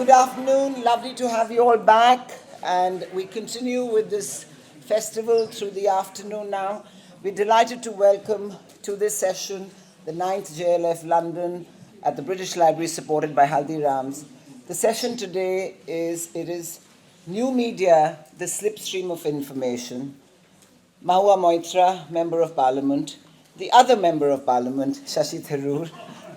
Good afternoon. Lovely to have you all back. And we continue with this festival through the afternoon now. We're delighted to welcome to this session the 9th JLF London at the British Library, supported by Haldiram's. The session today is New Media, the Slipstream of Information. Mohua Moitra, Member of Parliament, the other Member of Parliament, Shashi Tharoor,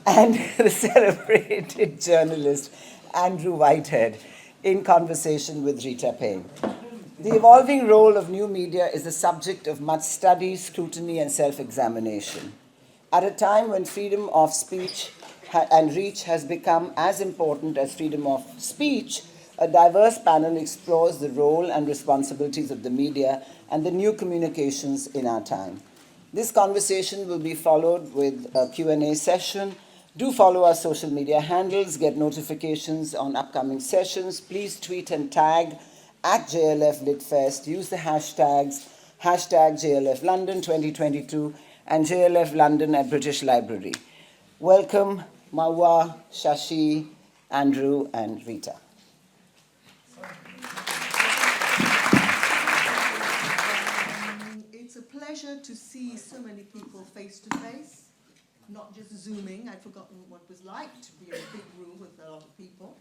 and the celebrated journalist, Andrew Whitehead, in conversation with Rita, Payne. The evolving role of new media is the subject of much study, scrutiny, and self-examination. At a time when freedom of speech and reach has become as important as freedom of speech, a diverse panel explores the role and responsibilities of the media and the new communications in our time. This conversation will be followed with a Q&A session. Do follow our social media handles, get notifications on upcoming sessions. Please tweet and tag at JLF Litfest. Use the hashtags, #JLF London 2022 and JLF London at British Library. Welcome, Mohua, Shashi, Andrew, and Rita. It's a pleasure to see so many people face to face. Not just Zooming. I'd forgotten what it was like to be in a big room with a lot of people.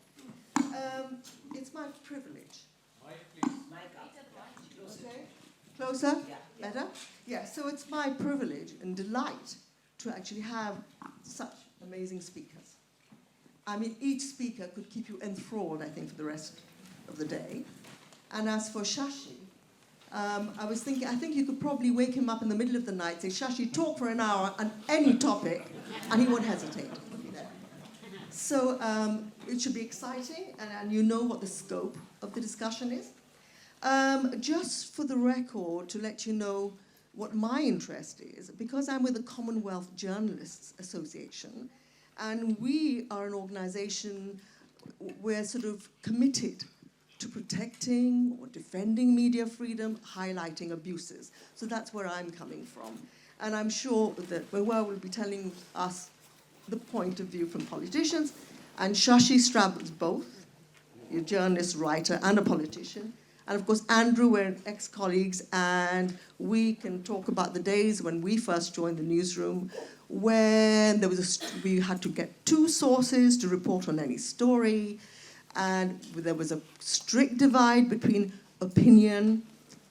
It's my privilege. Mic, please. Mic up. Okay. Closer? Yeah. Better? Yeah, so it's my privilege and delight to actually have such amazing speakers. I mean, each speaker could keep you enthralled, I think, for the rest of the day. And as for Shashi, I was thinking, I think you could probably wake him up in the middle of the night, say, Shashi, talk for an hour on any topic, and he won't hesitate. So it should be exciting, and you know what the scope of the discussion is. Just for the record, to let you know what my interest is, because I'm with the Commonwealth Journalists Association, and we are an organization, we're sort of committed to protecting or defending media freedom, highlighting abuses. So that's where I'm coming from. And I'm sure that Mohua will be telling us the point of view from politicians, and Shashi straddles both, a journalist, writer, and a politician. And of course, Andrew, we're ex-colleagues, and we can talk about the days when we first joined the newsroom, when we had to get two sources to report on any story, and there was a strict divide between opinion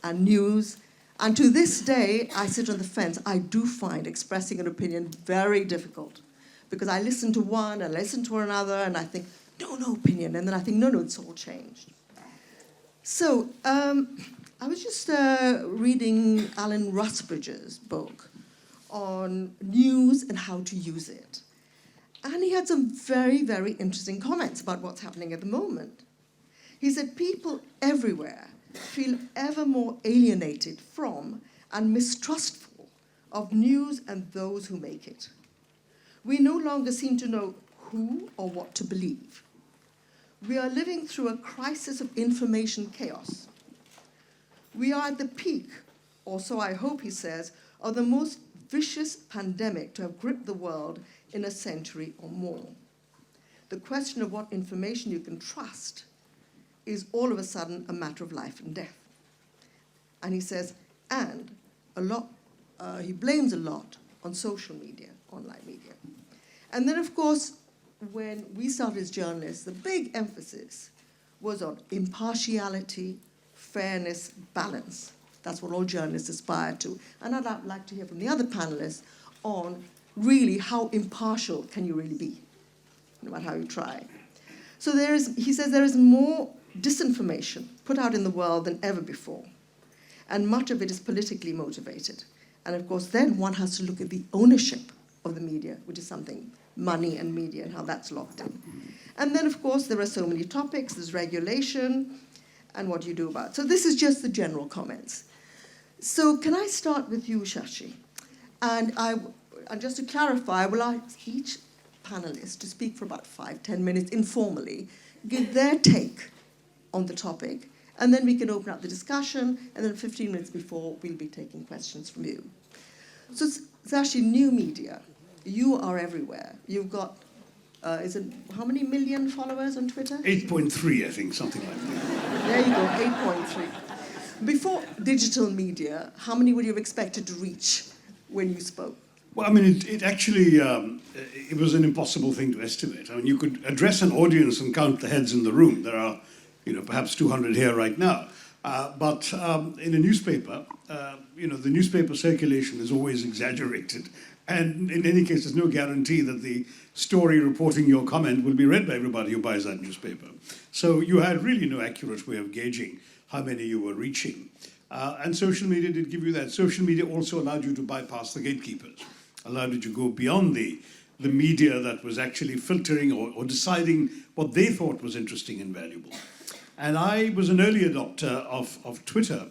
and news. And to this day, I sit on the fence. I do find expressing an opinion very difficult, because I listen to one and listen to another, and I think, no opinion. And then I think, no, it's all changed. So I was just reading Alan Rusbridger's book on news and how to use it. And he had some very, very interesting comments about what's happening at the moment. He said, people everywhere feel ever more alienated from and mistrustful of news and those who make it. We no longer seem to know who or what to believe. We are living through a crisis of information chaos. We are at the peak, or so I hope he says, of the most vicious pandemic to have gripped the world in a century or more. The question of what information you can trust is all of a sudden a matter of life and death. And he says, and he blames a lot on social media, online media. And then, of course, when we started as journalists, the big emphasis was on impartiality, fairness, balance. That's what all journalists aspire to. And I'd like to hear from the other panelists on really how impartial can you really be, no matter how you try. So he says there is more disinformation put out in the world than ever before. And much of it is politically motivated. And of course, then one has to look at the ownership of the media, which is something, money and media, and how that's locked in. And then, of course, there are so many topics. There's regulation, and what do you do about it? So this is just the general comments. So can I start with you, Shashi? And just to clarify, I will ask each panelist to speak for about 5-10 minutes informally, give their take on the topic, and then we can open up the discussion, and then 15 minutes before, we'll be taking questions from you. So Shashi, new media, you are everywhere. You've got Is it how many million followers on Twitter? 8.3, I think, something like that. There you go, 8.3. Before digital media, how many would you have expected to reach when you spoke? Well, I mean, it actually, it was an impossible thing to estimate. I mean, you could address an audience and count the heads in the room. There are, perhaps 200 here right now. But in a newspaper, the newspaper circulation is always exaggerated. And in any case, there's no guarantee that the story reporting your comment will be read by everybody who buys that newspaper. So you had really no accurate way of gauging how many you were reaching. And social media did give you that. Social media also allowed you to bypass the gatekeepers, allowed you to go beyond the media that was actually filtering or deciding what they thought was interesting and valuable. And I was an early adopter of Twitter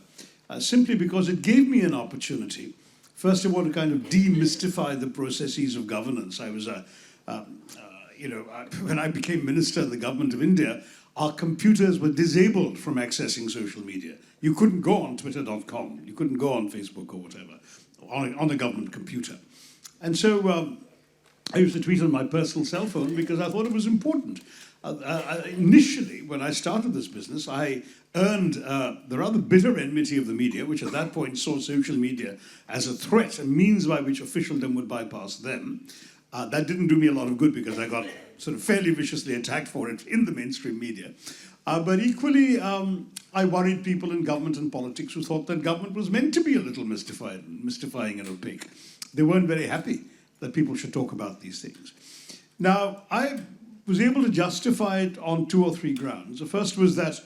simply because it gave me an opportunity, first of all, to kind of demystify the processes of governance. I was when I became minister in the government of India, our computers were disabled from accessing social media. You couldn't go on twitter.com, you couldn't go on Facebook or whatever, on a government computer. And so I used to tweet on my personal cell phone because I thought it was important. Initially, when I started this business, I earned the rather bitter enmity of the media, which at that point saw social media as a threat, a means by which officialdom would bypass them. That didn't do me a lot of good because I got sort of fairly viciously attacked for it in the mainstream media. But equally, I worried people in government and politics who thought that government was meant to be a little mystifying and opaque. They weren't very happy that people should talk about these things. Now, I was able to justify it on 2 or 3 grounds. The first was that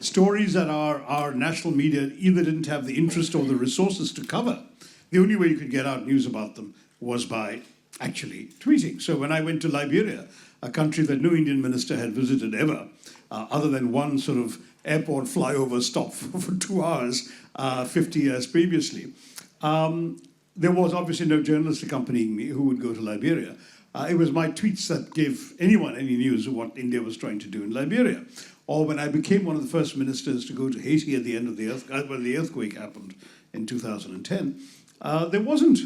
stories that our national media either didn't have the interest or the resources to cover, the only way you could get out news about them was by actually tweeting. So when I went to Liberia, a country that no Indian minister had visited ever, other than one sort of airport flyover stop for 2 hours 50 years previously, there was obviously no journalist accompanying me who would go to Liberia. It was my tweets that gave anyone any news of what India was trying to do in Liberia. Or when I became one of the first ministers to go to Haiti at the end of when the earthquake happened in 2010, there wasn't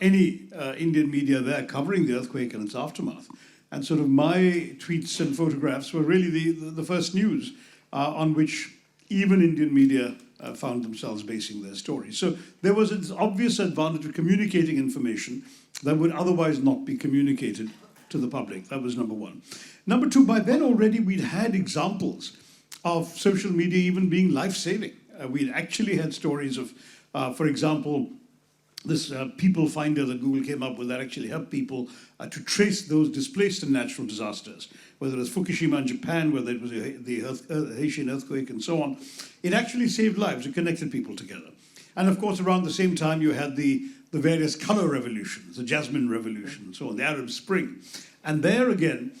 any Indian media there covering the earthquake and its aftermath. And sort of my tweets and photographs were really the first news on which even Indian media found themselves basing their stories. So there was an obvious advantage of communicating information that would otherwise not be communicated to the public. That was number one. Number two, by then already we'd had examples of social media even being life-saving. We'd actually had stories of, for example, this people finder that Google came up with that actually helped people to trace those displaced in natural disasters, whether it was Fukushima in Japan, whether it was the Haitian earthquake and so on. It actually saved lives, it connected people together. And of course, around the same time, you had the various color revolutions, the Jasmine Revolution and so on, the Arab Spring. And there again,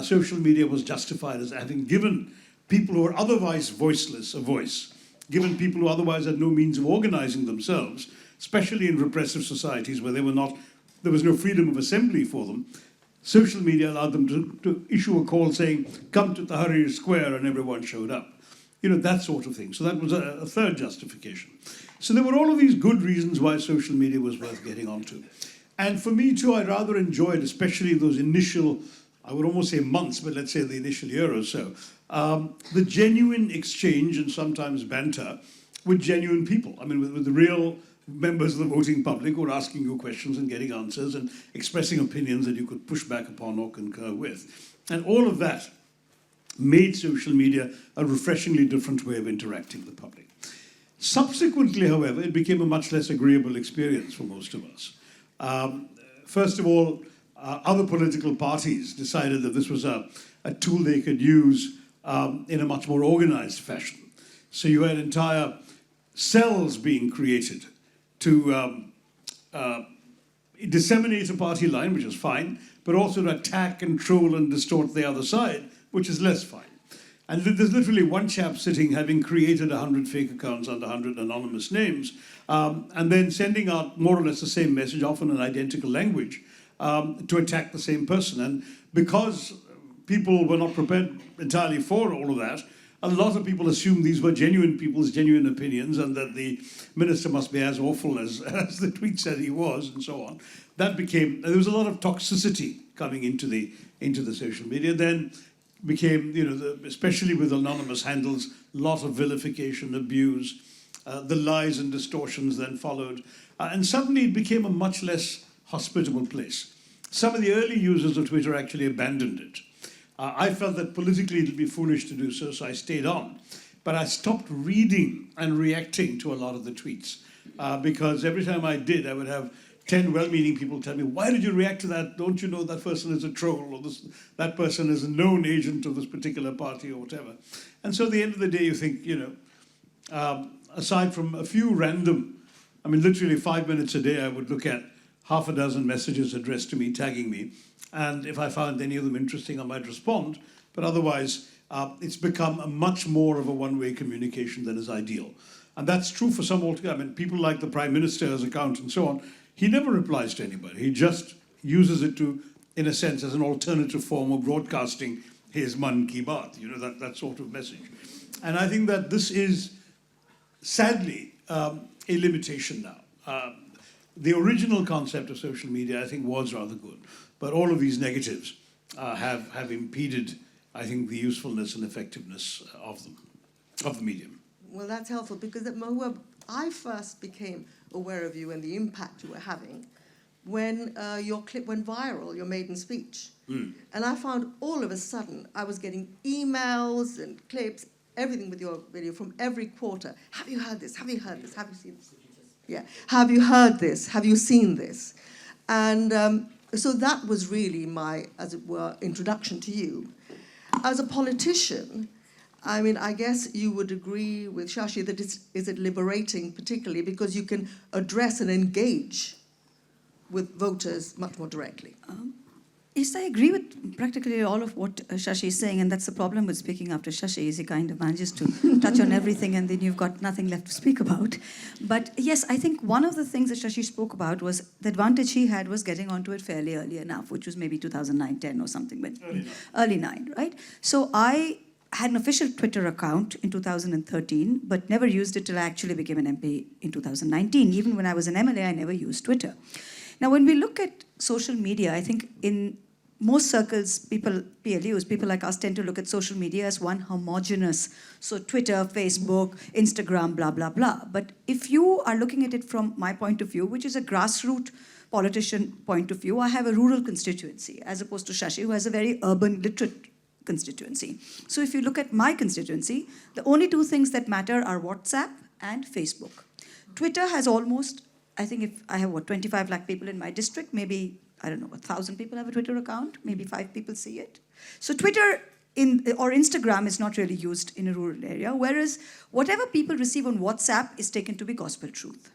social media was justified as having given people who were otherwise voiceless a voice, given people who otherwise had no means of organizing themselves, especially in repressive societies where there was no freedom of assembly for them. Social media allowed them to issue a call saying, come to Tahrir Square, and everyone showed up. That sort of thing. So that was a third justification. So there were all of these good reasons why social media was worth getting onto. And for me too, I rather enjoyed, especially those initial, I would almost say months, but let's say the initial year or so, the genuine exchange and sometimes banter with genuine people. I mean, with the real members of the voting public who are asking you questions and getting answers and expressing opinions that you could push back upon or concur with. And all of that made social media a refreshingly different way of interacting with the public. Subsequently, however, it became a much less agreeable experience for most of us. First of all, other political parties decided that this was a tool they could use in a much more organized fashion. So you had entire cells being created to disseminate a party line, which is fine, but also to attack and troll and distort the other side, which is less fine. And there's literally one chap sitting having created 100 fake accounts under 100 anonymous names, and then sending out more or less the same message, often in identical language, to attack the same person. And because people were not prepared entirely for all of that, a lot of people assumed these were genuine people's genuine opinions and that the minister must be as awful as the tweet said he was and so on. There was a lot of toxicity coming into the social media. Then became, especially with anonymous handles, a lot of vilification, abuse, the lies and distortions then followed. And suddenly it became a much less hospitable place. Some of the early users of Twitter actually abandoned it. I felt that politically it would be foolish to do so, so I stayed on. But I stopped reading and reacting to a lot of the tweets because every time I did, I would have 10 well-meaning people tell me, why did you react to that? Don't you know that person is a troll or that person is a known agent of this particular party or whatever? And so at the end of the day, you think, aside from a few random, literally 5 minutes a day, I would look at half a dozen messages addressed to me, tagging me. And if I found any of them interesting, I might respond. But otherwise, it's become a much more of a one-way communication than is ideal. And that's true for some altogether. People like the Prime Minister's account and so on, he never replies to anybody. He just uses it to, in a sense, as an alternative form of broadcasting his man ki baat, that sort of message. And I think that this is, sadly, a limitation now. The original concept of social media, I think, was rather good. But all of these negatives have impeded, I think, the usefulness and effectiveness of the medium. Well, that's helpful because at Mohua, I first became aware of you and the impact you were having when your clip went viral, your maiden speech. And I found all of a sudden I was getting emails and clips, everything with your video from every quarter. Have you heard this? Have you heard this? Have you seen this? Yeah. Have you heard this? Have you seen this? And so that was really my, as it were, introduction to you. As a politician, I guess you would agree with Shashi that is it liberating particularly because you can address and engage with voters much more directly. Yes, I agree with practically all of what Shashi is saying, and that's the problem with speaking after Shashi, is he kind of manages to touch on everything and then you've got nothing left to speak about. But yes, I think one of the things that Shashi spoke about was the advantage he had was getting onto it fairly early enough, which was maybe 2009, 10 or something, but early 9, right? So I had an official Twitter account in 2013, but never used it till I actually became an MP in 2019. Even when I was an MLA, I never used Twitter. Now, when we look at social media, I think in most circles, PLUs, people like us tend to look at social media as one homogeneous. So Twitter, Facebook, Instagram, blah, blah, blah. But if you are looking at it from my point of view, which is a grassroots politician point of view, I have a rural constituency, as opposed to Shashi, who has a very urban literate constituency. So if you look at my constituency, the only two things that matter are WhatsApp and Facebook. Twitter has almost, I think if I have, 25 lakh people in my district, maybe, 1,000 people have a Twitter account, maybe 5 people see it. So Twitter or Instagram is not really used in a rural area, whereas whatever people receive on WhatsApp is taken to be gospel truth.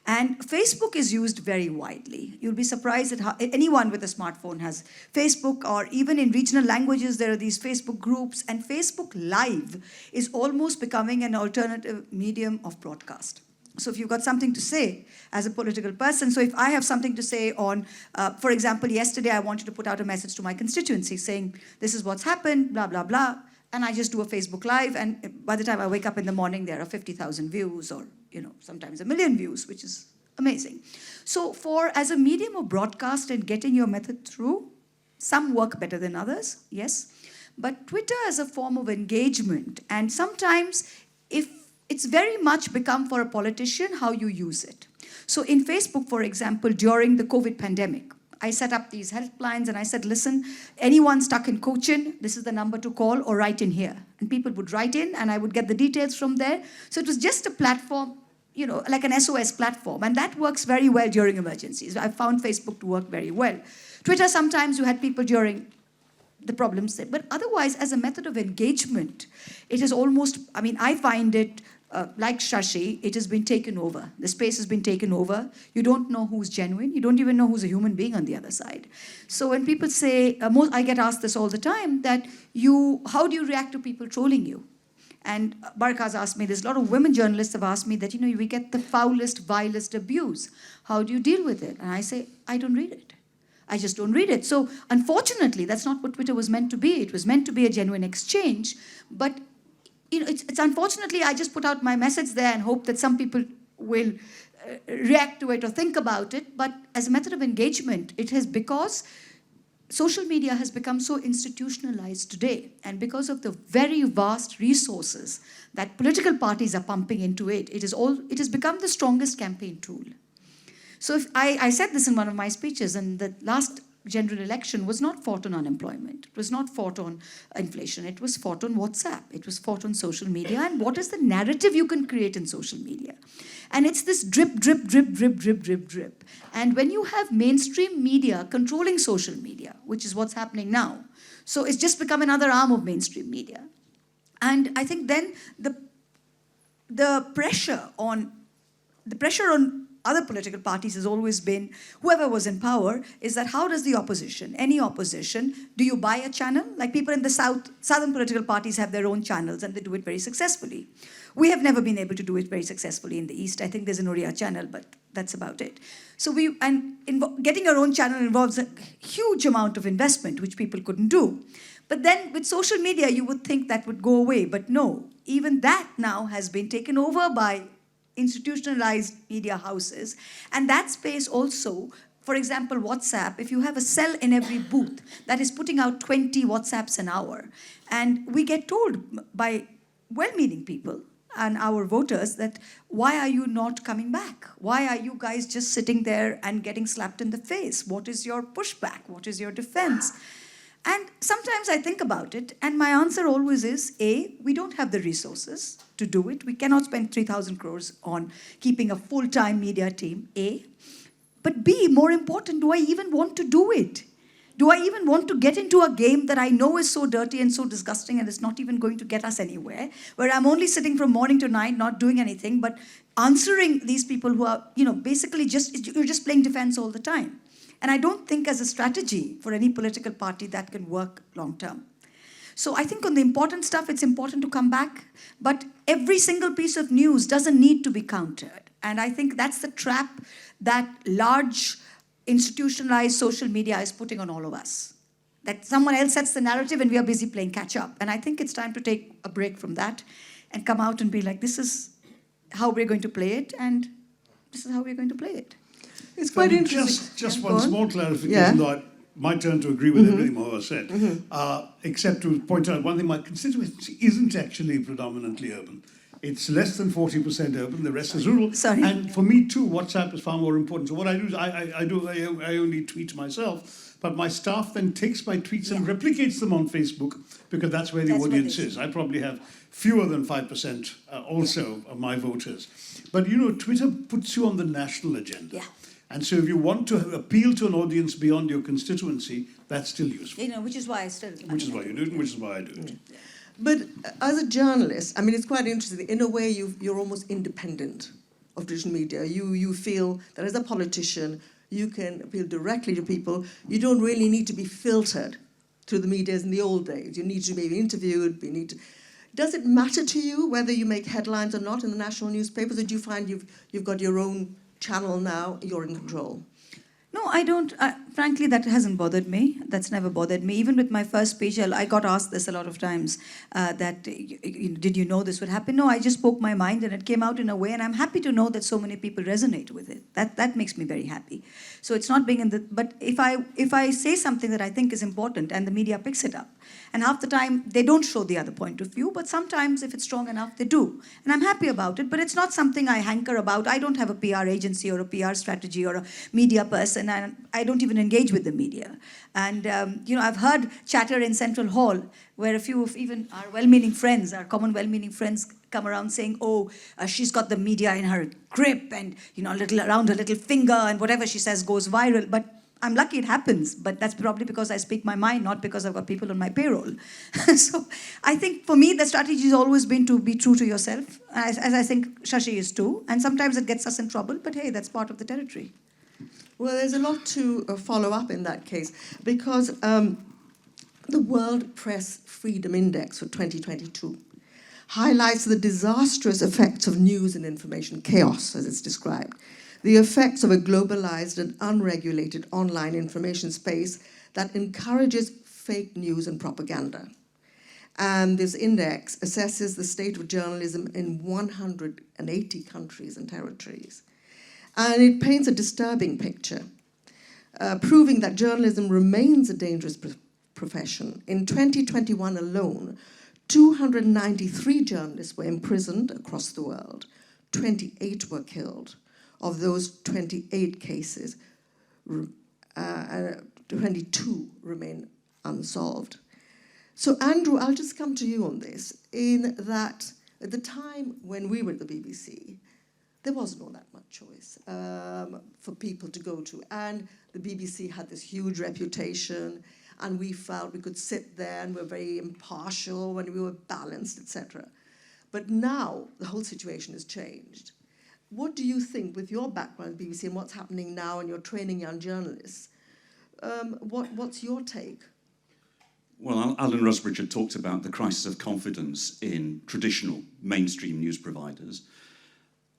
And Facebook is used very widely. You'll be surprised at how anyone with a smartphone has Facebook, or even in regional languages, there are these Facebook groups, and Facebook Live is almost becoming an alternative medium of broadcast. So if you've got something to say as a political person, so if I have something to say on, for example, yesterday I wanted to put out a message to my constituency saying, this is what's happened, blah, blah, blah, and I just do a Facebook Live, and by the time I wake up in the morning, there are 50,000 views, or sometimes 1 million views, which is amazing. So as a medium of broadcast and getting your method through, some work better than others, yes. But Twitter as a form of engagement, and sometimes it's very much become for a politician how you use it. So in Facebook, for example, during the COVID pandemic, I set up these helplines and I said, listen, anyone stuck in Cochin, this is the number to call or write in here. And people would write in and I would get the details from there. So it was just a platform, like an SOS platform. And that works very well during emergencies. I found Facebook to work very well. Twitter, sometimes you had people during the problems there. But otherwise, as a method of engagement, it is almost, I find it, like Shashi, it has been taken over. The space has been taken over. You don't know who's genuine. You don't even know who's a human being on the other side. So when people say, I get asked this all the time, that how do you react to people trolling you? And Baraka's asked me this. A lot of women journalists have asked me that, we get the foulest, vilest abuse. How do you deal with it? And I say, I don't read it. I just don't read it. So unfortunately, that's not what Twitter was meant to be. It was meant to be a genuine exchange. But it's unfortunately, I just put out my message there and hope that some people will react to it or think about it. But as a method of engagement, it has, because social media has become so institutionalized today, and because of the very vast resources that political parties are pumping into it, it has become the strongest campaign tool. So if I said this in one of my speeches, and the last general election was not fought on unemployment. It was not fought on inflation. It was fought on WhatsApp. It was fought on social media. And what is the narrative you can create in social media? And it's this drip, drip, drip, drip, drip, drip, drip. And when you have mainstream media controlling social media, which is what's happening now, so it's just become another arm of mainstream media. And I think then the pressure on other political parties has always been, whoever was in power, is that how does the opposition, any opposition, do you buy a channel? Like people in the southern political parties have their own channels and they do it very successfully. We have never been able to do it very successfully in the East. I think there's an Oriya channel, but that's about it. So getting your own channel involves a huge amount of investment, which people couldn't do. But then with social media, you would think that would go away. But no, even that now has been taken over by institutionalized media houses. And that space also, for example, WhatsApp, if you have a cell in every booth that is putting out 20 WhatsApps an hour, and we get told by well-meaning people and our voters that, why are you not coming back? Why are you guys just sitting there and getting slapped in the face? What is your pushback? What is your defense? And sometimes I think about it, and my answer always is, A, we don't have the resources to do it. We cannot spend 3,000 crores on keeping a full-time media team, A. But B, more important, do I even want to do it? Do I even want to get into a game that I know is so dirty and so disgusting and it's not even going to get us anywhere, where I'm only sitting from morning to night, not doing anything, but answering these people who are, basically you're just playing defense all the time. And I don't think as a strategy for any political party that can work long term. So I think on the important stuff, it's important to come back. But every single piece of news doesn't need to be countered. And I think that's the trap that large institutionalized social media is putting on all of us. That someone else sets the narrative and we are busy playing catch up. And I think it's time to take a break from that and come out and be like, this is how we're going to play it, and this is how we're going to play it. It's quite interesting. Just one small clarification, though my turn to agree with everything Mohua said, except to point out one thing: my constituency isn't actually predominantly urban. It's less than 40% urban, the rest is rural. Sorry. And for me too, WhatsApp is far more important. So what I do is I only tweet myself, but my staff then takes my tweets and replicates them on Facebook, because that's where the audience is. I probably have fewer than 5% also of my voters. But Twitter puts you on the national agenda. Yeah. And so if you want to appeal to an audience beyond your constituency, that's still useful. Which is why I still... Which is why you do it, and which is why I do it. But as a journalist, it's quite interesting. In a way, you're almost independent of traditional media. You feel that as a politician, you can appeal directly to people. You don't really need to be filtered through the media as in the old days. You need to be interviewed. Does it matter to you whether you make headlines or not in the national newspapers, or do you find you've got your own channel now, you're in control? No, I don't. Frankly, that hasn't bothered me. That's never bothered me. Even with my first speech, I got asked this a lot of times, did you know this would happen? No, I just spoke my mind and it came out in a way, and I'm happy to know that so many people resonate with it. That makes me very happy. So it's not being in the... But if I say something that I think is important and the media picks it up, and half the time they don't show the other point of view, but sometimes if it's strong enough, they do. And I'm happy about it, but it's not something I hanker about. I don't have a PR agency or a PR strategy or a media person, and I don't even engage with the media. And, I've heard chatter in Central Hall where a few of even our well-meaning friends, our common well-meaning friends, come around saying, she's got the media in her grip and, around her little finger, and whatever she says goes viral. But I'm lucky it happens, but that's probably because I speak my mind, not because I've got people on my payroll. So I think for me, the strategy has always been to be true to yourself, as I think Shashi is too. And sometimes it gets us in trouble, but hey, that's part of the territory. Well, there's a lot to follow up in that case, because the World Press Freedom Index for 2022 highlights the disastrous effects of news and information chaos, as it's described. The effects of a globalized and unregulated online information space that encourages fake news and propaganda. And this index assesses the state of journalism in 180 countries and territories. And it paints a disturbing picture, proving that journalism remains a dangerous profession. In 2021 alone, 293 journalists were imprisoned across the world. 28 were killed. Of those 28 cases, 22 remain unsolved. So, Andrew, I'll just come to you on this, in that at the time when we were at the BBC, there wasn't all that much choice for people to go to. And the BBC had this huge reputation, and we felt we could sit there and we're very impartial when we were balanced, etc. But now the whole situation has changed. What do you think, with your background at the BBC and what's happening now and you're training young journalists, what's your take? Well, Alan Rusbridge had talked about the crisis of confidence in traditional mainstream news providers,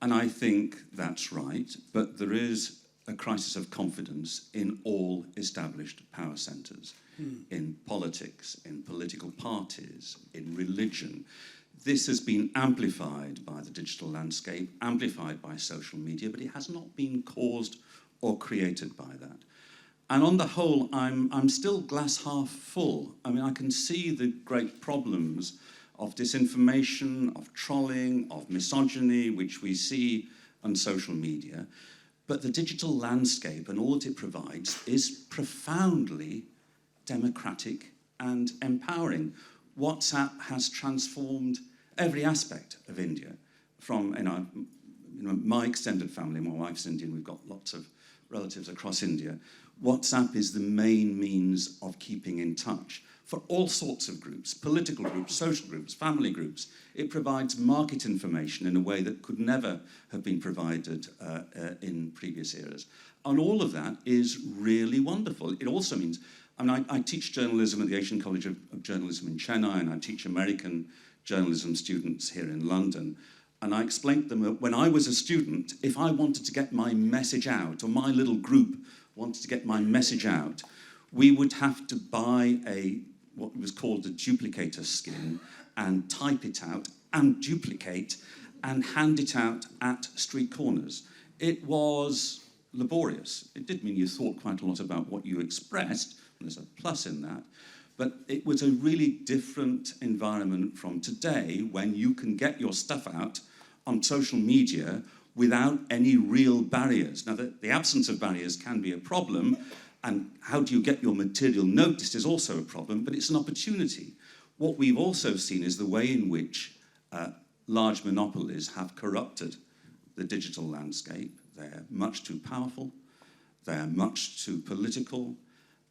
and I think that's right, but there is a crisis of confidence in all established power centres, in politics, in political parties, in religion. This has been amplified by the digital landscape, amplified by social media, but it has not been caused or created by that. And on the whole, I'm still glass half full. I mean, I can see the great problems of disinformation, of trolling, of misogyny, which we see on social media. But the digital landscape and all that it provides is profoundly democratic and empowering. WhatsApp has transformed every aspect of India. From my extended family, my wife's Indian, we've got lots of relatives across India. WhatsApp is the main means of keeping in touch for all sorts of groups, political groups, social groups, family groups. It provides market information in a way that could never have been provided in previous eras. And all of that is really wonderful. It also means, I teach journalism at the Asian College of Journalism in Chennai, and I teach American journalism students here in London. And I explained to them that when I was a student, if I wanted to get my message out, or my little group wanted to get my message out, we would have to buy what was called a duplicator skin and type it out and duplicate and hand it out at street corners. It was laborious. It did mean you thought quite a lot about what you expressed, and there's a plus in that, but it was a really different environment from today, when you can get your stuff out on social media without any real barriers. Now, the absence of barriers can be a problem, and how do you get your material noticed is also a problem, but it's an opportunity. What we've also seen is the way in which large monopolies have corrupted the digital landscape. They're much too powerful, they're much too political,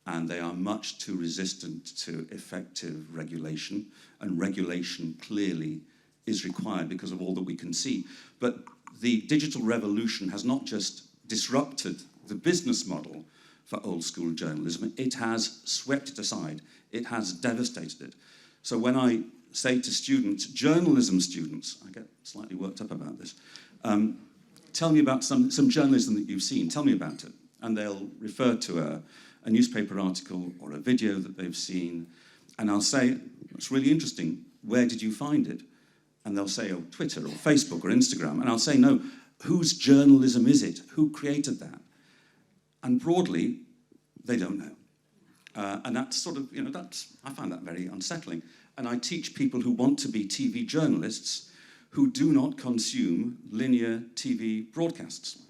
and they are much too resistant to effective regulation, and regulation clearly is required because of all that we can see. But the digital revolution has not just disrupted the business model for old school journalism, it has swept it aside, it has devastated it. So when I say to students, journalism students, I get slightly worked up about this, tell me about some journalism that you've seen, tell me about it. And they'll refer to a newspaper article or a video that they've seen, and I'll say, it's really interesting, where did you find it? And they'll say, oh, Twitter or Facebook or Instagram. And I'll say, no, whose journalism is it? Who created that? And broadly, they don't know. And that's sort of, I find that very unsettling. And I teach people who want to be TV journalists who do not consume linear TV broadcasts,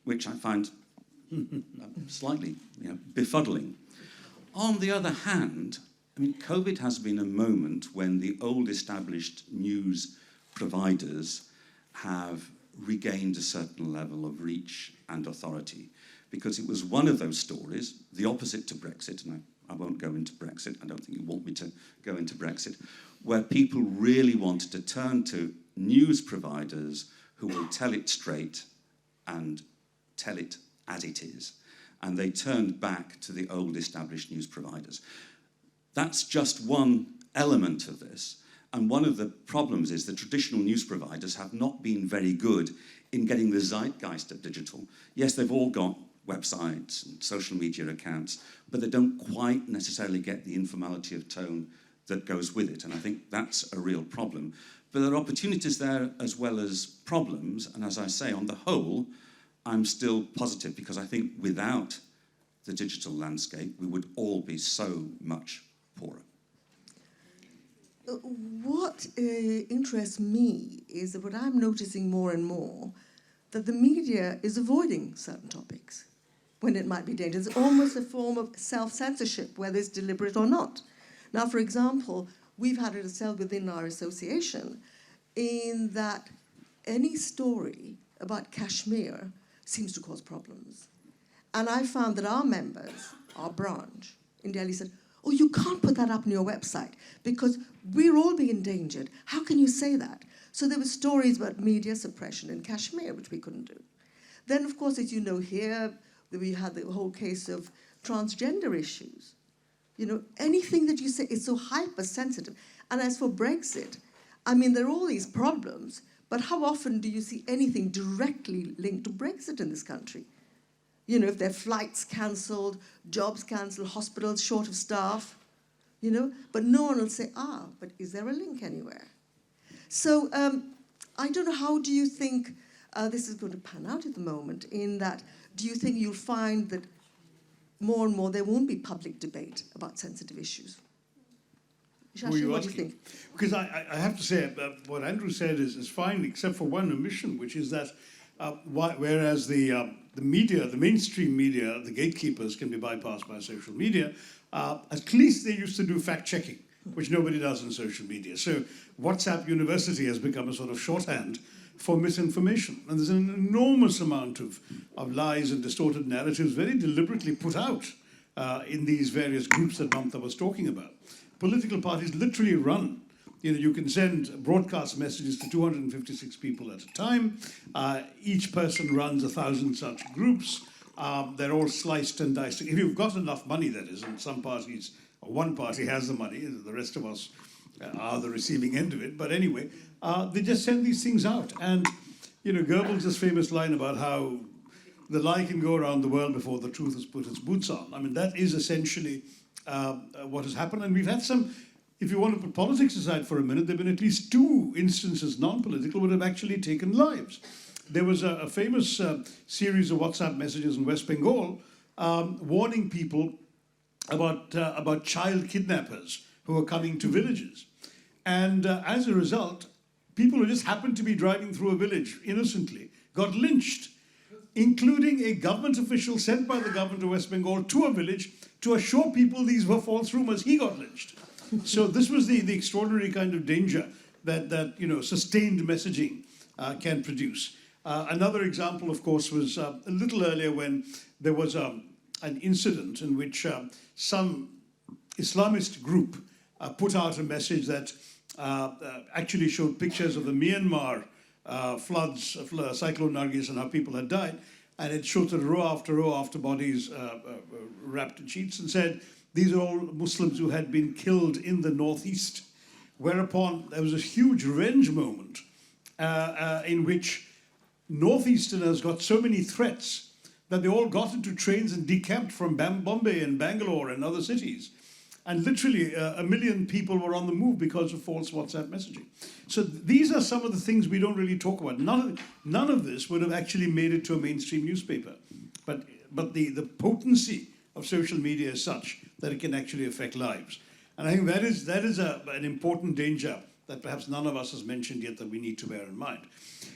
which I find slightly befuddling. On the other hand, COVID has been a moment when the old established news providers have regained a certain level of reach and authority, because it was one of those stories, the opposite to Brexit, and I won't go into Brexit, I don't think you want me to go into Brexit, where people really wanted to turn to news providers who will tell it straight and tell it as it is. And they turned back to the old established news providers. That's just one element of this. And one of the problems is the traditional news providers have not been very good in getting the zeitgeist of digital. Yes, they've all got websites and social media accounts, but they don't quite necessarily get the informality of tone that goes with it. And I think that's a real problem. But there are opportunities there as well as problems. And as I say, on the whole, I'm still positive because I think without the digital landscape, we would all be so much poorer. What interests me is that what I'm noticing more and more, that the media is avoiding certain topics when it might be dangerous. It's almost a form of self-censorship, whether it's deliberate or not. Now, for example, we've had it ourselves within our association in that any story about Kashmir seems to cause problems. And I found that our members, our branch in Delhi said, oh, you can't put that up on your website because we're all being endangered. How can you say that? So there were stories about media suppression in Kashmir, which we couldn't do. Then, of course, as you know here, we had the whole case of transgender issues. You know, anything that you say is so hypersensitive. And as for Brexit, I mean, there are all these problems, but how often do you see anything directly linked to Brexit in this country? You know, if there are flights cancelled, jobs cancelled, hospitals short of staff, you know, but no one will say, but is there a link anywhere? So I don't know, how do you think this is going to pan out at the moment in that, do you think you'll find that more and more there won't be public debate about sensitive issues? Shashi, what do you think? Because I have to say, what Andrew said is fine, except for one omission, which is that whereas the media, the mainstream media, the gatekeepers can be bypassed by social media, at least they used to do fact-checking, which nobody does in social media. So WhatsApp University has become a sort of shorthand for misinformation. And there's an enormous amount of lies and distorted narratives very deliberately put out in these various groups that Mamta was talking about. Political parties literally run. You know, you can send broadcast messages to 256 people at a time. Each person runs 1,000 such groups. They're all sliced and diced. If you've got enough money, that is, and some parties, or one party has the money, the rest of us are the receiving end of it. But anyway, they just send these things out. And, you know, Goebbels' famous line about how the lie can go around the world before the truth has put its boots on. I mean, that is essentially what has happened. And we've had some, if you want to put politics aside for a minute, there have been at least 2 instances, non-political, would have actually taken lives. There was a famous series of WhatsApp messages in West Bengal warning people about child kidnappers who were coming to villages. And as a result, people who just happened to be driving through a village innocently got lynched, including a government official sent by the government of West Bengal to a village to assure people these were false rumors. He got lynched. So this was the extraordinary kind of danger that you know, sustained messaging can produce. Another example, of course, was a little earlier when there was an incident in which some Islamist group put out a message that actually showed pictures of the Myanmar floods, Cyclone Nargis, and how people had died. And it showed row after bodies wrapped in sheets and said, these are all Muslims who had been killed in the northeast. Whereupon there was a huge revenge moment in which northeasterners got so many threats that they all got into trains and decamped from Bombay and Bangalore and other cities. And literally 1 million people were on the move because of false WhatsApp messaging. So these are some of the things we don't really talk about. None of this would have actually made it to a mainstream newspaper. But the potency of social media is such that it can actually affect lives. And I think that is an important danger that perhaps none of us has mentioned yet that we need to bear in mind.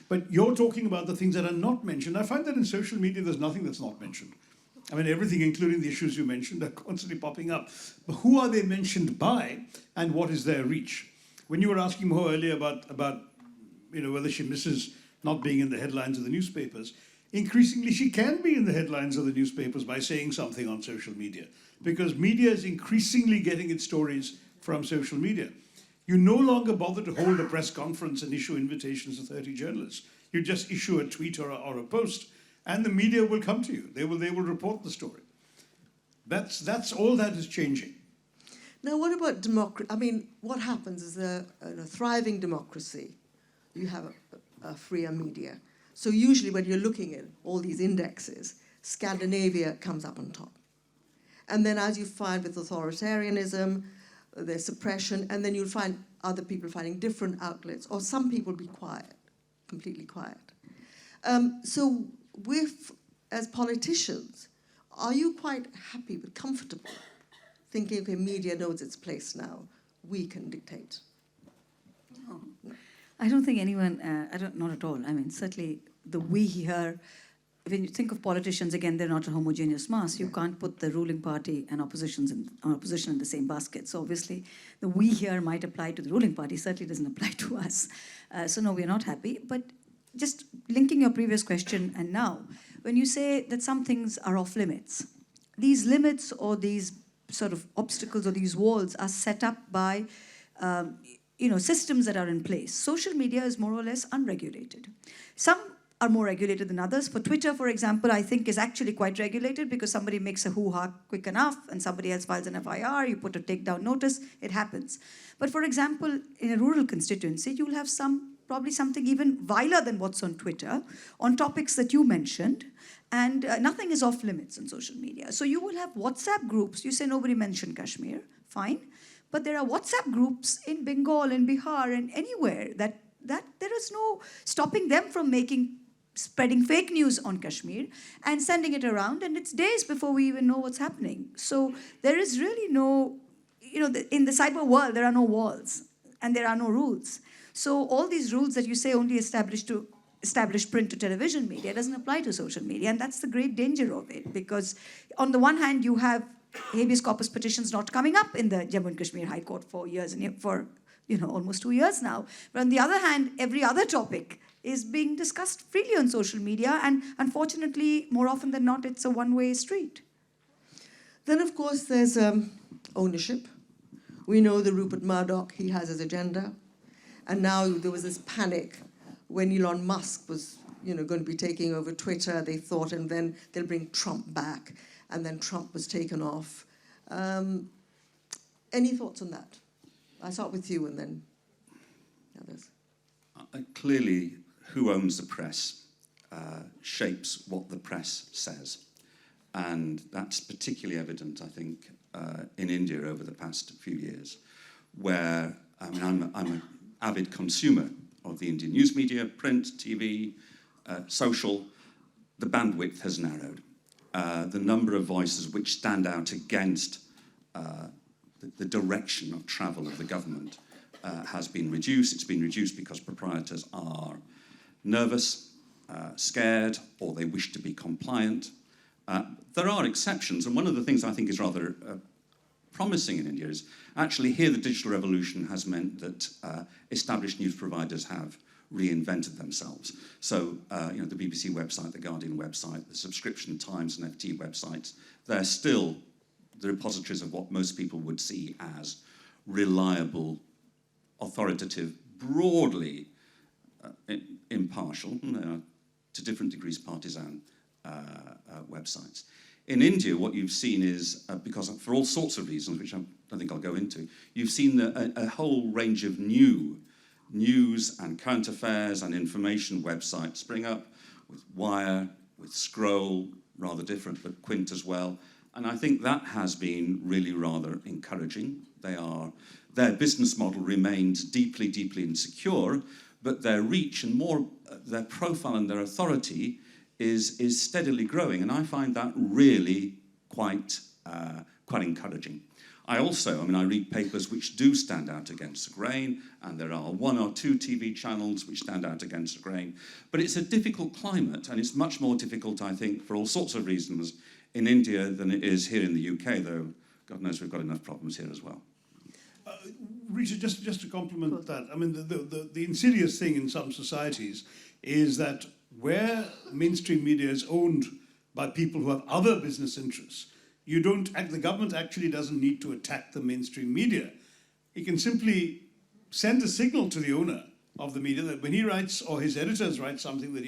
But you're talking about the things that are not mentioned. I find that in social media there's nothing that's not mentioned. I mean, everything, including the issues you mentioned, are constantly popping up. But who are they mentioned by, and what is their reach? When you were asking Mohua earlier about you know, whether she misses not being in the headlines of the newspapers, increasingly she can be in the headlines of the newspapers by saying something on social media, because media is increasingly getting its stories from social media. You no longer bother to hold a press conference and issue invitations to 30 journalists. You just issue a tweet or a post, and the media will come to you. They will report the story. That's all that is changing. Now, what about democracy? I mean, what happens is in a thriving democracy, you have a freer media. So usually when you're looking at all these indexes, Scandinavia comes up on top. And then as you find with authoritarianism, there's suppression, and then you'll find other people finding different outlets, or some people be quiet, completely quiet. So as politicians, are you quite happy but comfortable thinking, okay, media knows its place now, we can dictate? No. I don't think anyone, not at all. I mean, certainly the we here, when you think of politicians, again, they're not a homogeneous mass. You can't put the ruling party and opposition in the same basket. So obviously, the we here might apply to the ruling party, certainly doesn't apply to us. So no, we're not happy. But just linking your previous question and now, when you say that some things are off limits, these limits or these sort of obstacles or these walls are set up by systems that are in place. Social media is more or less unregulated. Some are more regulated than others. For Twitter, for example, I think is actually quite regulated because somebody makes a hoo-ha quick enough and somebody else files an FIR, you put a takedown notice, it happens. But for example, in a rural constituency, you'll have probably something even viler than what's on Twitter on topics that you mentioned, and nothing is off limits on social media. So you will have WhatsApp groups. You say nobody mentioned Kashmir, fine. But there are WhatsApp groups in Bengal, in Bihar, and anywhere that there is no stopping them from spreading fake news on Kashmir and sending it around, and it's days before we even know what's happening. So there is really no, in the cyber world, there are no walls and there are no rules. So all these rules that you say only establish print to television media doesn't apply to social media, and that's the great danger of it, because on the one hand, you have habeas corpus petitions not coming up in the Jammu and Kashmir High Court for years and for almost 2 years now. But on the other hand, every other topic is being discussed freely on social media, and unfortunately, more often than not, it's a one-way street. Then, of course, there's ownership. We know the Rupert Murdoch, he has his agenda. And now there was this panic when Elon Musk was going to be taking over Twitter, they thought, and then they'll bring Trump back. And then Trump was taken off. Any thoughts on that? I'll start with you and then others. Clearly, who owns the press shapes what the press says. And that's particularly evident, I think, in India over the past few years, where, I'm an avid consumer of the Indian news media, print, TV, social. The bandwidth has narrowed. The number of voices which stand out against the direction of travel of the government has been reduced. It's been reduced because proprietors are nervous, scared, or they wish to be compliant. There are exceptions, and one of the things I think is rather promising in India is actually here the digital revolution has meant that established news providers have reinvented themselves. So, the BBC website, the Guardian website, the subscription Times and FT websites, they're still the repositories of what most people would see as reliable, authoritative, broadly impartial, to different degrees partisan websites. In India, what you've seen is, because for all sorts of reasons, which I don't think I'll go into, you've seen a whole range of new news and current affairs and information websites spring up, with Wire, with Scroll, rather different, but Quint as well. And I think that has been really rather encouraging. Their business model remains deeply, deeply insecure, but their reach and more, their profile and their authority is steadily growing. And I find that really quite encouraging. I read papers which do stand out against the grain, and there are 1 or 2 TV channels which stand out against the grain. But it's a difficult climate, and it's much more difficult, I think, for all sorts of reasons in India than it is here in the UK, though God knows we've got enough problems here as well. Rita, just to complement that, the insidious thing in some societies is that where mainstream media is owned by people who have other business interests, the government actually doesn't need to attack the mainstream media. It can simply send a signal to the owner of the media that when he writes, or his editors write something that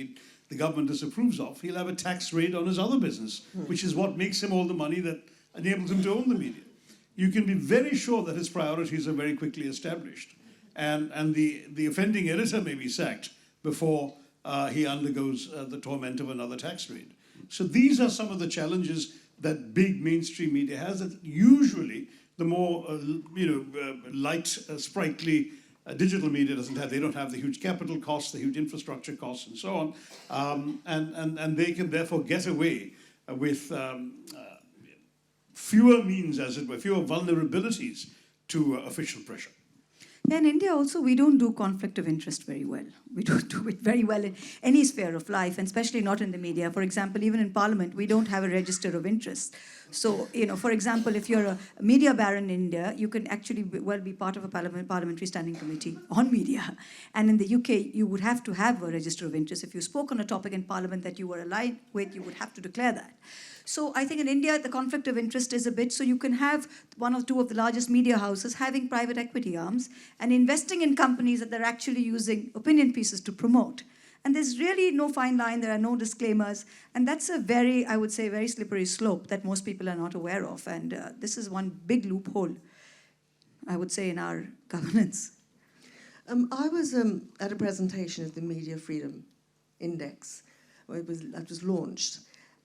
the government disapproves of, he'll have a tax rate on his other business, which is what makes him all the money that enables him to own the media. You can be very sure that his priorities are very quickly established, and the offending editor may be sacked before he undergoes the torment of another tax rate. So these are some of the challenges that big mainstream media has that usually the more light, sprightly digital media doesn't have. They don't have the huge capital costs, the huge infrastructure costs, and so on, and they can therefore get away with fewer means, as it were, fewer vulnerabilities to official pressure. Yeah, in India also, we don't do conflict of interest very well. We don't do it very well in any sphere of life, and especially not in the media. For example, even in Parliament, we don't have a register of interest. So, for example, if you're a media baron in India, you can actually be part of a parliamentary standing committee on media. And in the UK, you would have to have a register of interest. If you spoke on a topic in Parliament that you were aligned with, you would have to declare that. So I think in India, the conflict of interest is a bit, so you can have one or two of the largest media houses having private equity arms and investing in companies that they're actually using opinion pieces to promote. And there's really no fine line, there are no disclaimers, and that's a very, I would say, very slippery slope that most people are not aware of. And this is one big loophole, I would say, in our governance. I was at a presentation at the Media Freedom Index, where that was launched.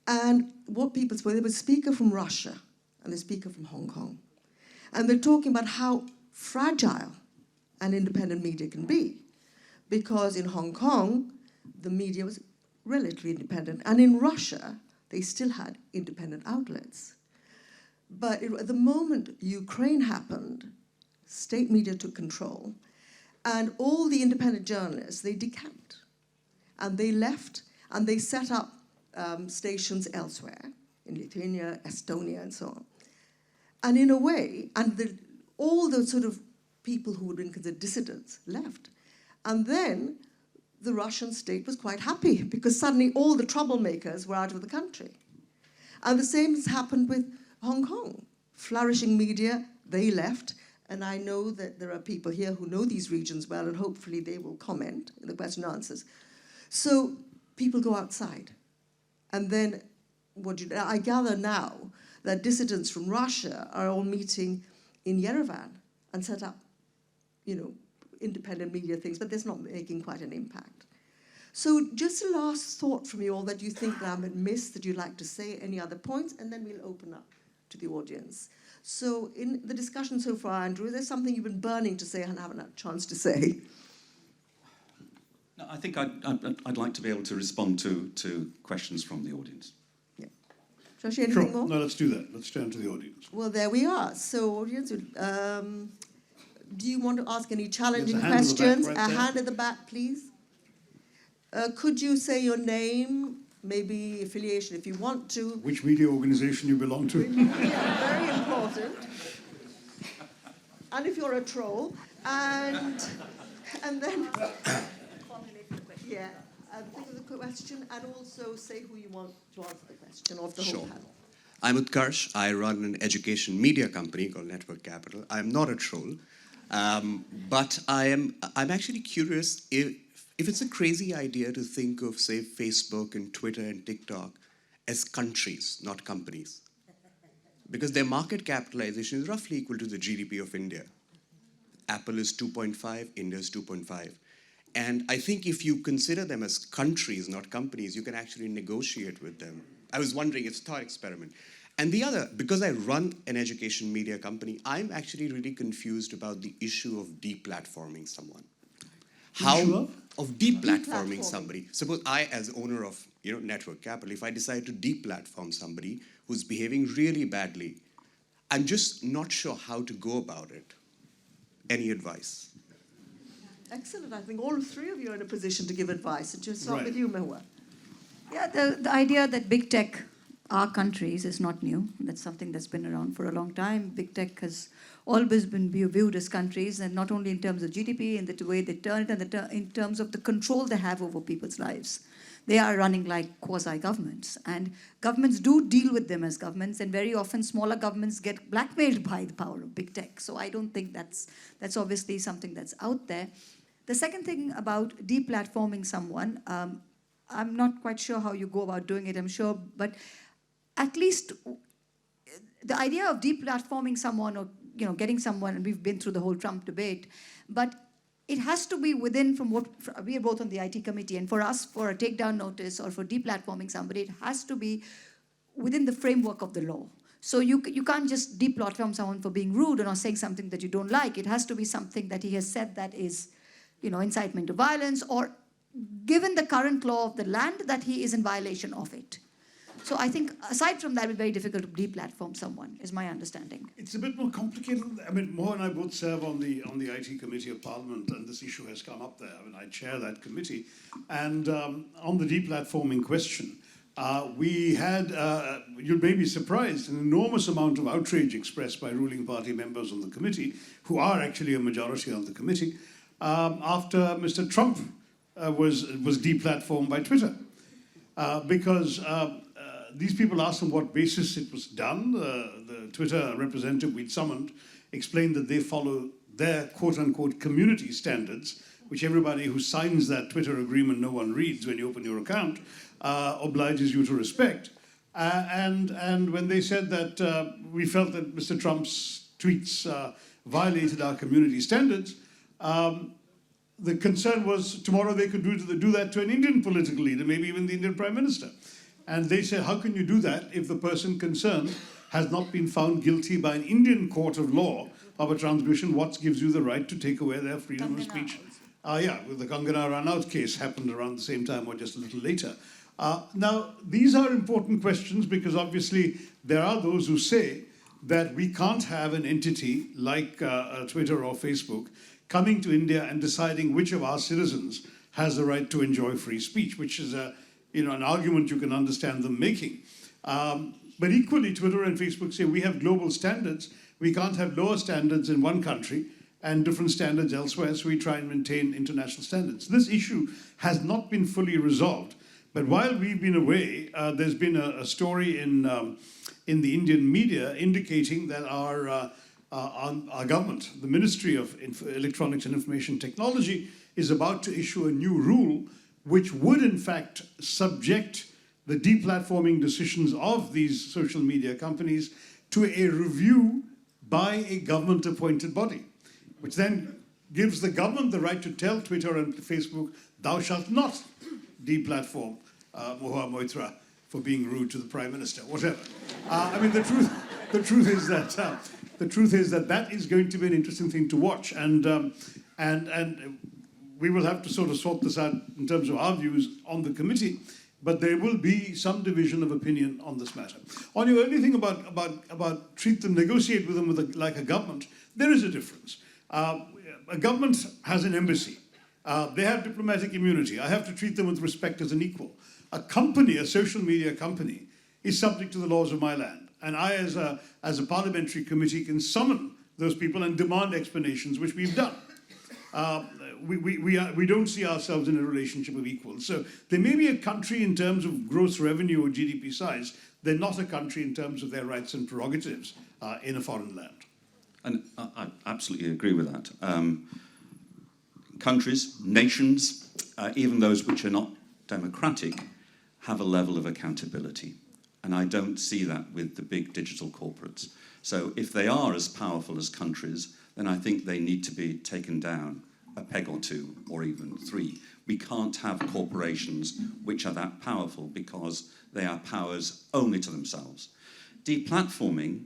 And what people spoke, there was a speaker from Russia and a speaker from Hong Kong. And they're talking about how fragile an independent media can be. Because in Hong Kong, the media was relatively independent. And in Russia, they still had independent outlets. But at the moment Ukraine happened, state media took control. And all the independent journalists, they decamped. And they left, and they set up stations elsewhere, in Lithuania, Estonia, and so on. And in a way, all those sort of people who would have been considered dissidents left. And then the Russian state was quite happy because suddenly all the troublemakers were out of the country. And the same has happened with Hong Kong. Flourishing media, they left. And I know that there are people here who know these regions well, and hopefully they will comment in the question and answers. So people go outside. And then I gather now that dissidents from Russia are all meeting in Yerevan and set up, independent media things, but that's not making quite an impact. So just a last thought from you all that you think that I have missed, that you'd like to say, any other points, and then we'll open up to the audience. So in the discussion so far, Andrew, is there something you've been burning to say and haven't had a chance to say? No, I think I'd like to be able to respond to questions from the audience. Yeah. Shashi, anything more? No, let's do that. Let's turn to the audience. Well, there we are. So audience, do you want to ask any challenging There's a hand questions? at the back, right there. Hand at the back, please. Could you say your name, maybe affiliation if you want to? Which media organization you belong to? Yeah, very important. And if you're a troll, and then think of the question, and also say who you want to answer the question of the whole panel. I'm Utkarsh. I run an education media company called Network Capital. I'm not a troll, but I'm actually curious if it's a crazy idea to think of, say, Facebook and Twitter and TikTok as countries, not companies. Because their market capitalization is roughly equal to the GDP of India. Apple is 2.5, India is 2.5. And I think if you consider them as countries, not companies, you can actually negotiate with them. I was wondering, it's a thought experiment. And the other, because I run an education media company, I'm actually really confused about the issue of deplatforming someone. How of deplatforming somebody. Suppose I, as owner of Network Capital, if I decide to deplatform somebody who's behaving really badly, I'm just not sure how to go about it. Any advice? Excellent. I think all three of you are in a position to give advice. And just start with you, Mohua. Yeah, the idea that big tech are countries is not new. That's something that's been around for a long time. Big tech has always been viewed as countries, and not only in terms of GDP and the way they turn it, and in terms of the control they have over people's lives. They are running like quasi-governments, and governments do deal with them as governments, and very often smaller governments get blackmailed by the power of big tech. So I don't think that's obviously something that's out there. The second thing about deplatforming someone, I'm not quite sure how you go about doing it, I'm sure, but at least the idea of deplatforming someone or getting someone, and we've been through the whole Trump debate, but it has to be within, from what we are both on the IT committee, and for us, for a takedown notice or for deplatforming somebody, it has to be within the framework of the law. So you can't just deplatform someone for being rude or saying something that you don't like. It has to be something that he has said that is, incitement to violence, or given the current law of the land, that he is in violation of it. So I think, aside from that, it's very difficult to deplatform someone, is my understanding. It's a bit more complicated. I mean, Mohua and I both serve on the IT Committee of Parliament, and this issue has come up there. I mean, I chair that committee. And on the deplatforming question, we had, you may be surprised, an enormous amount of outrage expressed by ruling party members on the committee, who are actually a majority on the committee, after Mr. Trump was deplatformed by Twitter. Because these people asked on what basis it was done. The Twitter representative we'd summoned explained that they follow their quote-unquote community standards, which everybody who signs that Twitter agreement no one reads when you open your account, obliges you to respect. And when they said that we felt that Mr. Trump's tweets violated our community standards, the concern was tomorrow they could do that to an Indian political leader, maybe even the Indian Prime Minister. And they said, how can you do that if the person concerned has not been found guilty by an Indian court of law of a transgression? What gives you the right to take away their freedom of speech? The Kangana Ranaut case happened around the same time or just a little later. Now, these are important questions because obviously there are those who say that we can't have an entity like Twitter or Facebook coming to India and deciding which of our citizens has the right to enjoy free speech, which is an argument you can understand them making. But equally, Twitter and Facebook say we have global standards. We can't have lower standards in one country and different standards elsewhere, so we try and maintain international standards. This issue has not been fully resolved. But while we've been away, there's been a story in the Indian media indicating that our government, the Ministry of Electronics and Information Technology, is about to issue a new rule which would in fact subject the deplatforming decisions of these social media companies to a review by a government-appointed body, which then gives the government the right to tell Twitter and Facebook, thou shalt not deplatform Mohua Moitra for being rude to the Prime Minister, whatever. I mean, the truth is that that is going to be an interesting thing to watch, and we will have to sort of sort this out in terms of our views on the committee, but there will be some division of opinion on this matter. On your earlier thing about treat them, negotiate with them like a government, there is a difference. A government has an embassy. They have diplomatic immunity. I have to treat them with respect as an equal. A company, a social media company, is subject to the laws of my land. And I, as a parliamentary committee, can summon those people and demand explanations, which we've done. We don't see ourselves in a relationship of equals. So they may be a country in terms of gross revenue or GDP size. They're not a country in terms of their rights and prerogatives in a foreign land. And I absolutely agree with that. Countries, nations, even those which are not democratic, have a level of accountability. And I don't see that with the big digital corporates. So if they are as powerful as countries, then I think they need to be taken down a peg or two, or even three. We can't have corporations which are that powerful because they are powers only to themselves. Deplatforming,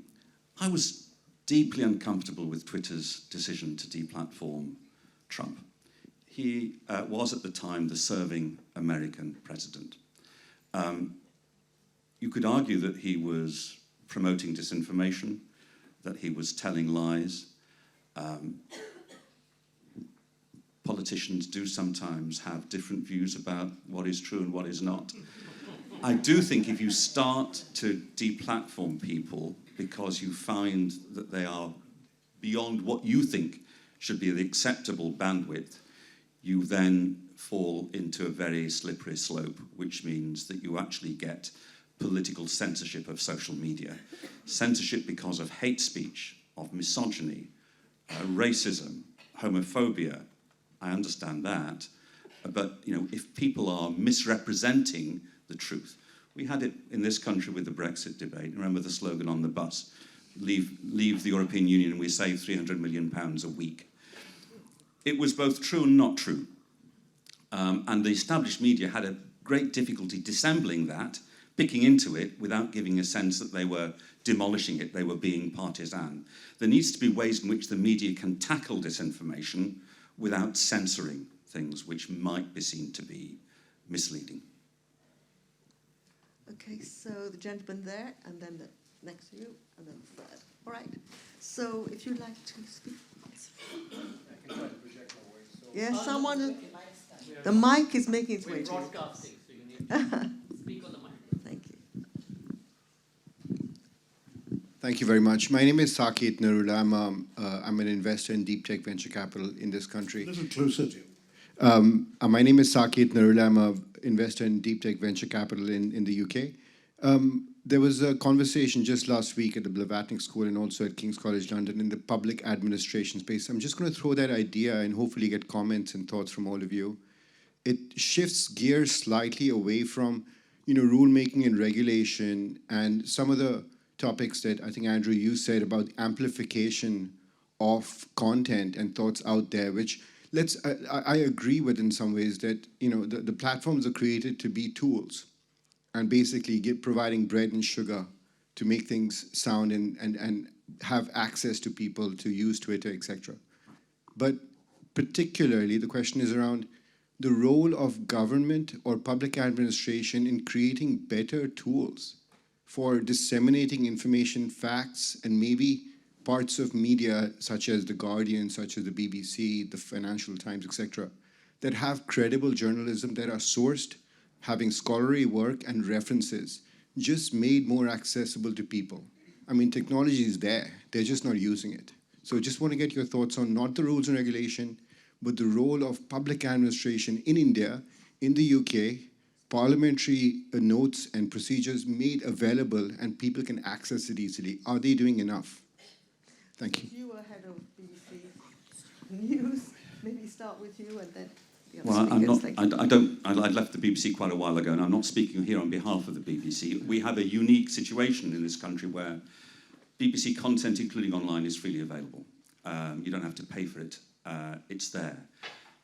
I was deeply uncomfortable with Twitter's decision to deplatform Trump. He was at the time the serving American president. You could argue that he was promoting disinformation, that he was telling lies. Politicians do sometimes have different views about what is true and what is not. I do think if you start to deplatform people because you find that they are beyond what you think should be the acceptable bandwidth, you then fall into a very slippery slope, which means that you actually get political censorship of social media. Censorship because of hate speech, of misogyny, racism, homophobia. I understand that. But if people are misrepresenting the truth, we had it in this country with the Brexit debate. Remember the slogan on the bus, leave the European Union and we save £300 million a week. It was both true and not true. And the established media had a great difficulty dissembling that picking into it without giving a sense that they were demolishing it, they were being partisan. There needs to be ways in which the media can tackle disinformation without censoring things which might be seen to be misleading. Okay, so the gentleman there, and then the next to you, and then the third. All right. So if you'd like to speak. Yes, someone. The mic is making its way to you. Broadcasting, so you need to speak on the mic. Thank you. Thank you very much. My name is Sahitya Akademi. I'm an investor in deep tech venture capital in this country. A little closer to you. My name is Sahitya Akademi. I'm an investor in deep tech venture capital in the UK. There was a conversation just last week at the Blavatnik School and also at King's College London in the public administration space. I'm just going to throw that idea and hopefully get comments and thoughts from all of you. It shifts gears slightly away from, rulemaking and regulation and some of the topics that I think, Andrew, you said about amplification of content and thoughts out there, which I agree with in some ways that, the platforms are created to be tools and basically providing bread and sugar to make things sound and have access to people to use Twitter, etc. But particularly the question is around the role of government or public administration in creating better tools for disseminating information, facts, and maybe parts of media such as The Guardian, such as the BBC, the Financial Times, etc., that have credible journalism that are sourced, having scholarly work and references, just made more accessible to people. I mean, technology is there, they're just not using it. So just want to get your thoughts on not the rules and regulation, but the role of public administration in India, in the UK, parliamentary notes and procedures made available and people can access it easily. Are they doing enough? Thank you. You were head of BBC News. Maybe start with you and then the other Well, I'm not. speakers. I left the BBC quite a while ago, and I'm not speaking here on behalf of the BBC. We have a unique situation in this country where BBC content, including online, is freely available. You don't have to pay for it. It's there.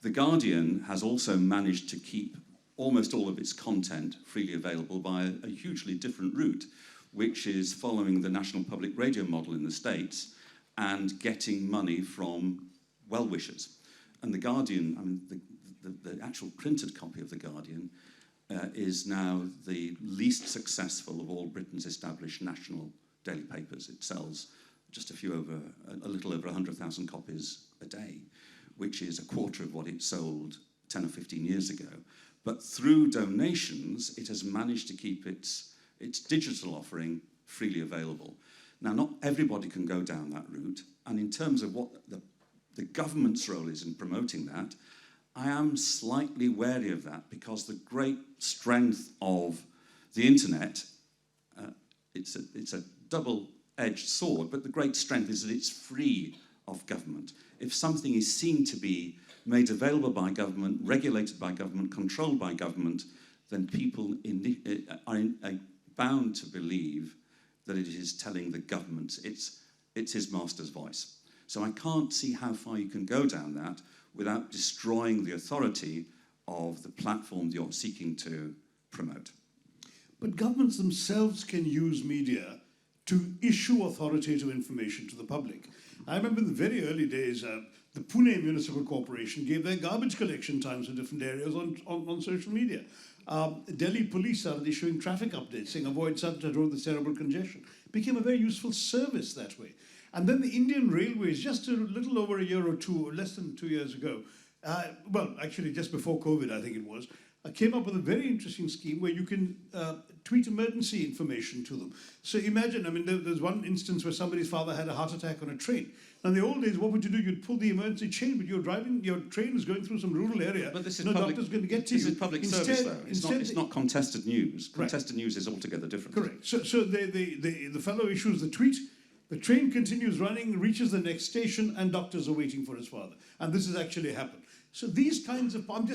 The Guardian has also managed to keep almost all of its content freely available by a hugely different route, which is following the National Public Radio model in the States and getting money from well-wishers. And The Guardian, I mean, the actual printed copy of The Guardian is now the least successful of all Britain's established national daily papers. It sells just a little over 100,000 copies a day, which is a quarter of what it sold 10 or 15 years ago. But through donations, it has managed to keep its digital offering freely available. Now, not everybody can go down that route, and in terms of what the government's role is in promoting that, I am slightly wary of that because the great strength of the internet, it's a double-edged sword, but the great strength is that it's free of government. If something is seen to be made available by government, regulated by government, controlled by government, then people are bound to believe that it is telling the government it's his master's voice. So I can't see how far you can go down that without destroying the authority of the platform you're seeking to promote. But governments themselves can use media to issue authoritative information to the public. I remember in the very early days, the Pune Municipal Corporation gave their garbage collection times in different areas on social media. Delhi police started issuing traffic updates saying avoid Sahitya Tharoor, this terrible congestion. It became a very useful service that way. And then the Indian Railways, just a little over a year or two, or less than 2 years ago, well, actually just before COVID, I think it was, came up with a very interesting scheme where you can tweet emergency information to them. So imagine, I mean, there's one instance where somebody's father had a heart attack on a train. Now, in the old days, what would you do? You'd pull the emergency chain, but you're driving, your train is going through some rural area. But this is no public, doctor's going to get to you. This is public service, though. It's not contested news. Contested news is altogether different. Correct. So the fellow issues the tweet, the train continues running, reaches the next station, and doctors are waiting for his father. And this has actually happened. So these kinds of, I'm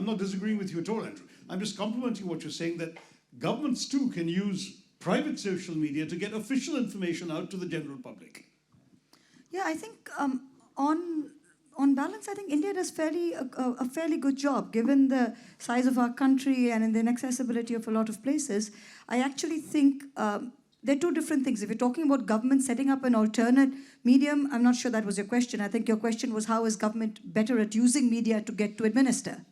not disagreeing with you at all, Andrew. I'm just complimenting what you're saying, that governments too can use private social media to get official information out to the general public. Yeah, I think on on balance, I think India does a fairly good job, given the size of our country and in the inaccessibility of a lot of places. I actually think there are two different things. If you're talking about government setting up an alternate medium, I'm not sure that was your question. I think your question was, how is government better at using media to administer?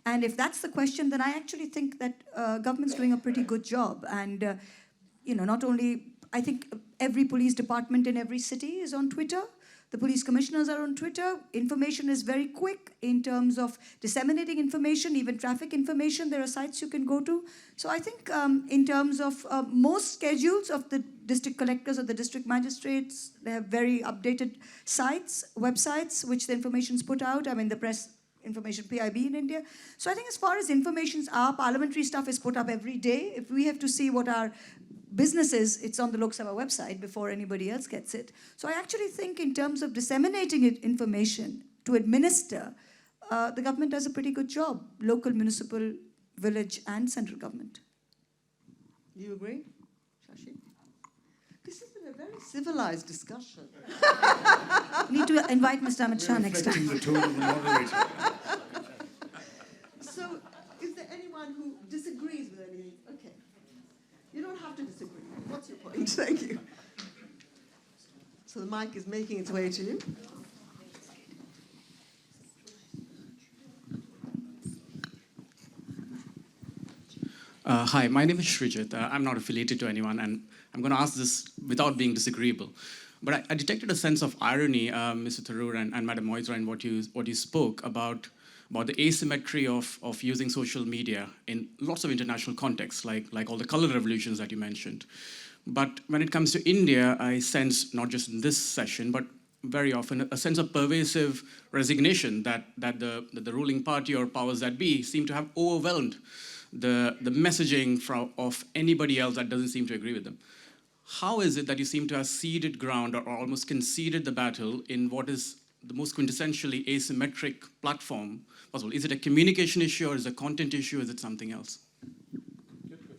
And if that's the question, then I actually think that government's doing a pretty good job. And, not only, I think every police department in every city is on Twitter. The police commissioners are on Twitter. Information is very quick in terms of disseminating information, even traffic information. There are sites you can go to. So I think in terms of most schedules of the district collectors or the district magistrates, they have very updated sites, websites, which the information's put out. I mean, the press information PIB in India. So I think as far as information, our parliamentary stuff is put up every day. If we have to see what our business is, it's on the Lok Sabha website before anybody else gets it. So I actually think in terms of disseminating information to administer, the government does a pretty good job, local, municipal, village, and central government. You agree, Shashi? This has been a very civilized discussion. We need to invite Mr. Amit Shah next Reflecting time. the tone of the moderator. So, is there anyone who disagrees with anything? Okay. You don't have to disagree. What's your point? Thank you. So the mic is making its way to you. Hi, my name is Srijit. I'm not affiliated to anyone, and I'm going to ask this without being disagreeable. But I detected a sense of irony, Mr. Tharoor and Madam Moitra, in what you spoke about the asymmetry of using social media in lots of international contexts, like all the color revolutions that you mentioned. But when it comes to India, I sense, not just in this session, but very often, a sense of pervasive resignation that the ruling party or powers that be seem to have overwhelmed the messaging of anybody else that doesn't seem to agree with them. How is it that you seem to have ceded ground or almost conceded the battle in what is the most quintessentially asymmetric platform possible? Is it a communication issue, or is it a content issue, or is it something else?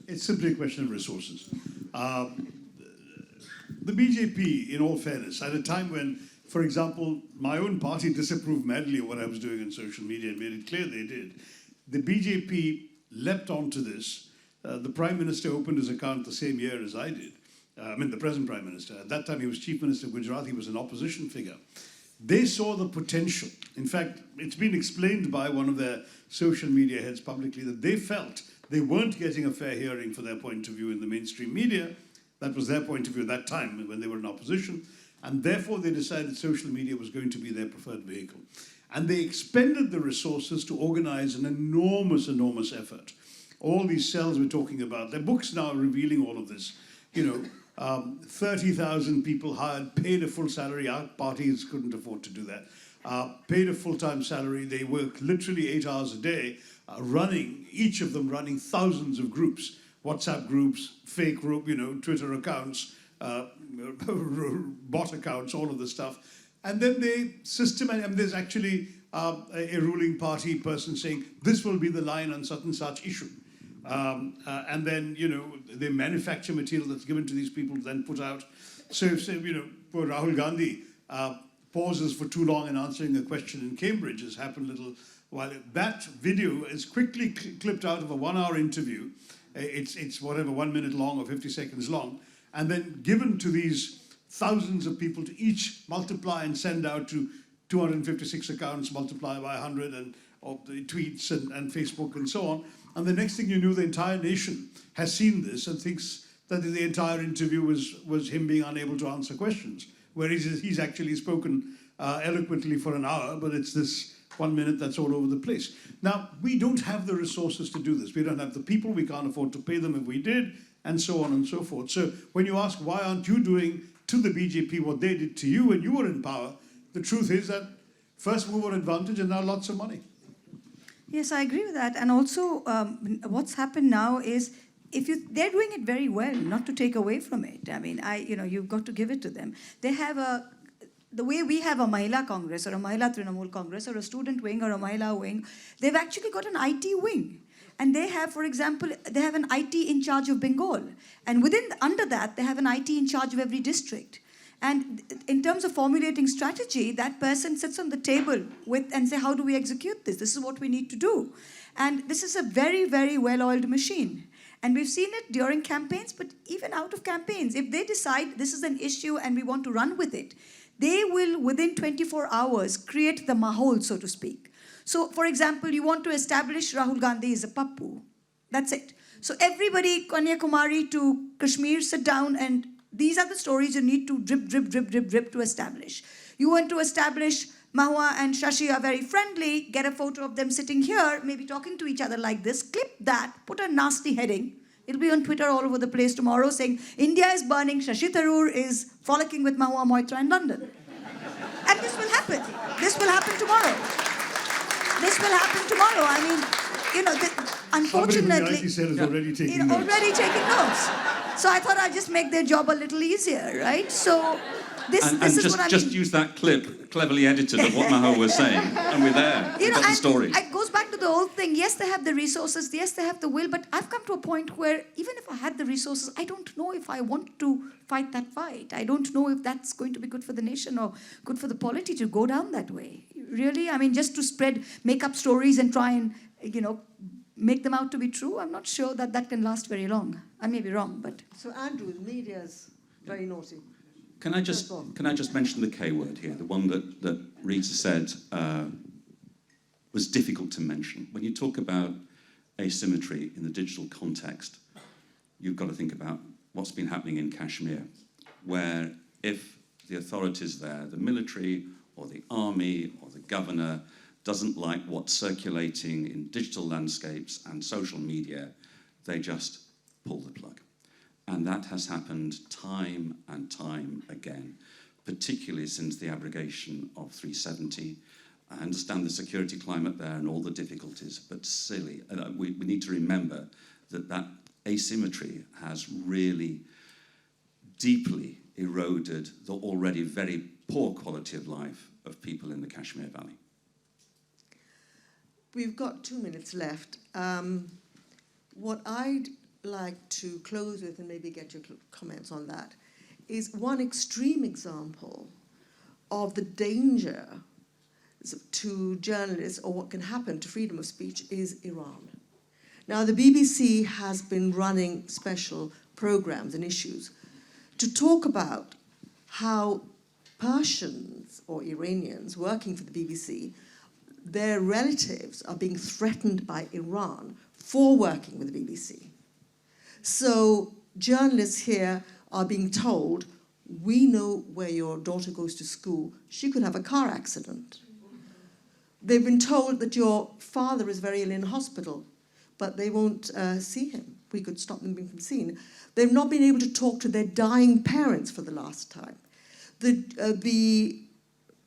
It's simply a question of resources. The BJP, in all fairness, at a time when, for example, my own party disapproved madly of what I was doing on social media and made it clear they did, the BJP leapt onto this. The Prime Minister opened his account the same year as I did. The present Prime Minister. At that time, he was Chief Minister of Gujarat. He was an opposition figure. They saw the potential. In fact, it's been explained by one of their social media heads publicly that they felt they weren't getting a fair hearing for their point of view in the mainstream media. That was their point of view at that time when they were in opposition. And therefore, they decided social media was going to be their preferred vehicle. And they expended the resources to organize an enormous, enormous effort. All these cells we're talking about, their books now are revealing all of this. 30,000 people hired, paid a full salary. Our parties couldn't afford to do that. Paid a full-time salary. They work literally 8 hours a day, each of them running thousands of groups, WhatsApp groups, fake group, Twitter accounts, bot accounts, all of this stuff. And then they systematically, there's actually a ruling party person saying, this will be the line on such and such issue. And then, they manufacture material that's given to these people, then put out. So poor Rahul Gandhi pauses for too long in answering a question in Cambridge, has happened a little while. That video is quickly clipped out of a 1-hour interview. It's whatever, 1 minute long or 50 seconds long, and then given to these thousands of people to each multiply and send out to 256 accounts, multiply by 100 and of the tweets and Facebook and so on. And the next thing you know, the entire nation has seen this and thinks that the entire interview was him being unable to answer questions, whereas he's actually spoken eloquently for an hour, but it's this 1 minute that's all over the place. Now, we don't have the resources to do this. We don't have the people. We can't afford to pay them if we did, and so on and so forth. So when you ask, why aren't you doing to the BJP what they did to you when you were in power, the truth is that first mover advantage and now lots of money. Yes, I agree with that. And also, what's happened now is they're doing it very well, not to take away from it. I mean, you've got to give it to them. They have the way we have a Mahila Congress or a Mahila Trinamool Congress or a student wing or a Mahila wing, they've actually got an IT wing. And they have, for example, they have an IT in charge of Bengal. And under that, they have an IT in charge of every district. And in terms of formulating strategy, that person sits on the table and say, how do we execute this? This is what we need to do. And this is a very, very well-oiled machine. And we've seen it during campaigns, but even out of campaigns. If they decide this is an issue and we want to run with it, they will, within 24 hours, create the mahol, so to speak. So, for example, you want to establish Rahul Gandhi is a pappu. That's it. So everybody, Kanyakumari to Kashmir, sit down, and these are the stories you need to drip, drip, drip, drip, drip to establish. You want to establish Mohua and Shashi are very friendly, get a photo of them sitting here, maybe talking to each other like this, clip that, put a nasty heading. It'll be on Twitter all over the place tomorrow saying, India is burning, Shashi Tharoor is frolicking with Mohua Moitra in London. And this will happen. This will happen tomorrow. This will happen tomorrow. I mean, unfortunately, somebody from the IT cell is already taking notes. Already taking notes. So I thought I'd just make their job a little easier, right? So this is what I mean. Just use that clip, cleverly edited, of what Mohua was saying, and we're there. We've got the story. It goes back to the old thing. Yes, they have the resources. Yes, they have the will. But I've come to a point where even if I had the resources, I don't know if I want to fight that fight. I don't know if that's going to be good for the nation or good for the polity to go down that way. Really? I mean, just to make up stories and try and, make them out to be true, I'm not sure that can last very long. I may be wrong, but... So Andrew, the media's very naughty. Can I just mention the K word here, the one that Rita said was difficult to mention. When you talk about asymmetry in the digital context, you've got to think about what's been happening in Kashmir, where if the authorities there, the military or the army or the governor, doesn't like what's circulating in digital landscapes and social media, they just pull the plug. And that has happened time and time again, particularly since the abrogation of 370. I understand the security climate there and all the difficulties, but silly. We need to remember that asymmetry has really deeply eroded the already very poor quality of life of people in the Kashmir Valley. We've got 2 minutes left. What I'd like to close with, and maybe get your comments on that, is one extreme example of the danger to journalists or what can happen to freedom of speech is Iran. Now, the BBC has been running special programs and issues to talk about how Persians or Iranians working for the BBC, their relatives are being threatened by Iran for working with the BBC. So journalists here are being told, we know where your daughter goes to school. She could have a car accident. They've been told that your father is very ill in hospital, but they won't see him. We could stop them being seen. They've not been able to talk to their dying parents for the last time. The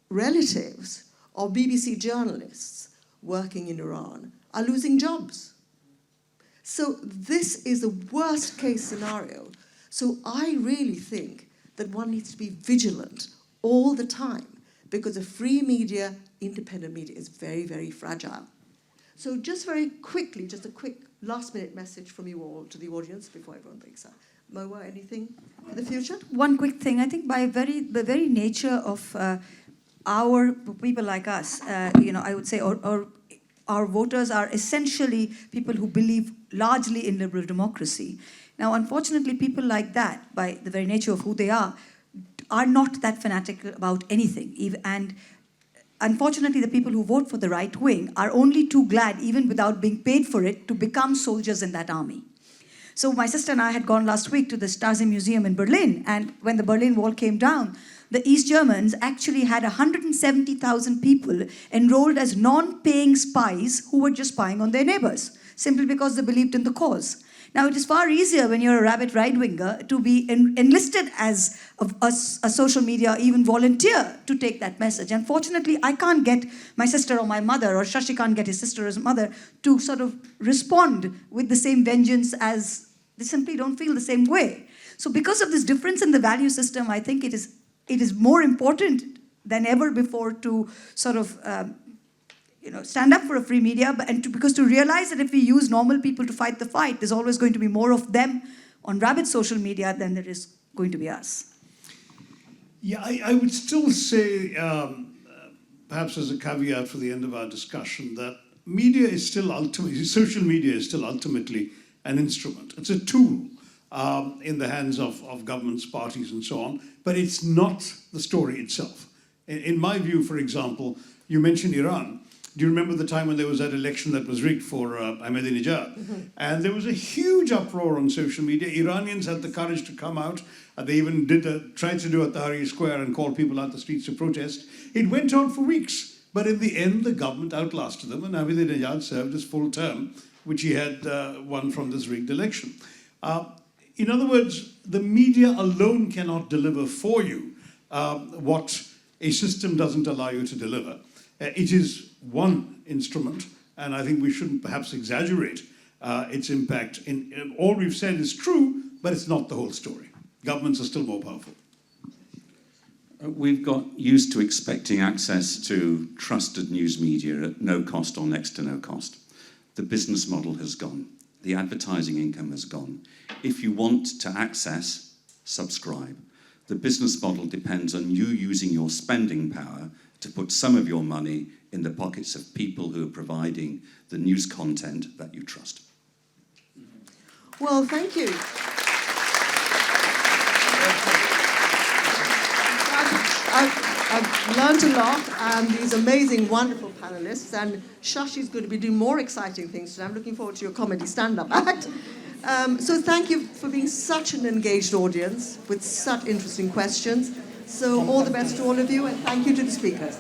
relatives of BBC journalists working in Iran are losing jobs. So this is the worst case scenario. So I really think that one needs to be vigilant all the time because a free media, independent media is very, very fragile. So just very quickly, just a quick last-minute message from you all to the audience before everyone breaks up. Mohua, anything for the future? One quick thing. I think by the very nature of our people like us, I would say, or our voters are essentially people who believe largely in liberal democracy. Now, unfortunately, people like that, by the very nature of who they are not that fanatical about anything. And unfortunately, the people who vote for the right wing are only too glad, even without being paid for it, to become soldiers in that army. So my sister and I had gone last week to the Stasi Museum in Berlin, and when the Berlin Wall came down, the East Germans actually had 170,000 people enrolled as non-paying spies who were just spying on their neighbors, simply because they believed in the cause. Now, it is far easier when you're a rabid right-winger to be enlisted as a social media, even volunteer to take that message. Unfortunately, I can't get my sister or my mother, or Shashi can't get his sister or his mother to sort of respond with the same vengeance as they simply don't feel the same way. So because of this difference in the value system, I think it is more important than ever before to sort of stand up for a free media, because to realize that if we use normal people to fight the fight, there's always going to be more of them on rabid social media than there is going to be us. Yeah, I would still say, perhaps as a caveat for the end of our discussion, that media is still ultimately, social media is still ultimately an instrument. It's a tool in the hands of governments, parties, and so on, but it's not the story itself. In my view, for example, you mentioned Iran. Do you remember the time when there was that election that was rigged for Ahmadinejad? Mm-hmm. And there was a huge uproar on social media. Iranians had the courage to come out. They even tried to do at Tahrir Square and call people out the streets to protest. It went on for weeks. But in the end, the government outlasted them, and Ahmadinejad served his full term, which he had won from this rigged election. In other words, the media alone cannot deliver for you what a system doesn't allow you to deliver. It is one instrument, and I think we shouldn't perhaps exaggerate its impact. All we've said is true, but it's not the whole story. Governments are still more powerful. We've got used to expecting access to trusted news media at no cost or next to no cost. The business model has gone. The advertising income has gone. If you want to access, subscribe. The business model depends on you using your spending power to put some of your money in the pockets of people who are providing the news content that you trust. Well, thank you. I've learned a lot, and these amazing, wonderful panelists, and Shashi's going to be doing more exciting things today. I'm looking forward to your comedy stand-up act. So thank you for being such an engaged audience with such interesting questions. So all the best to all of you, and thank you to the speakers.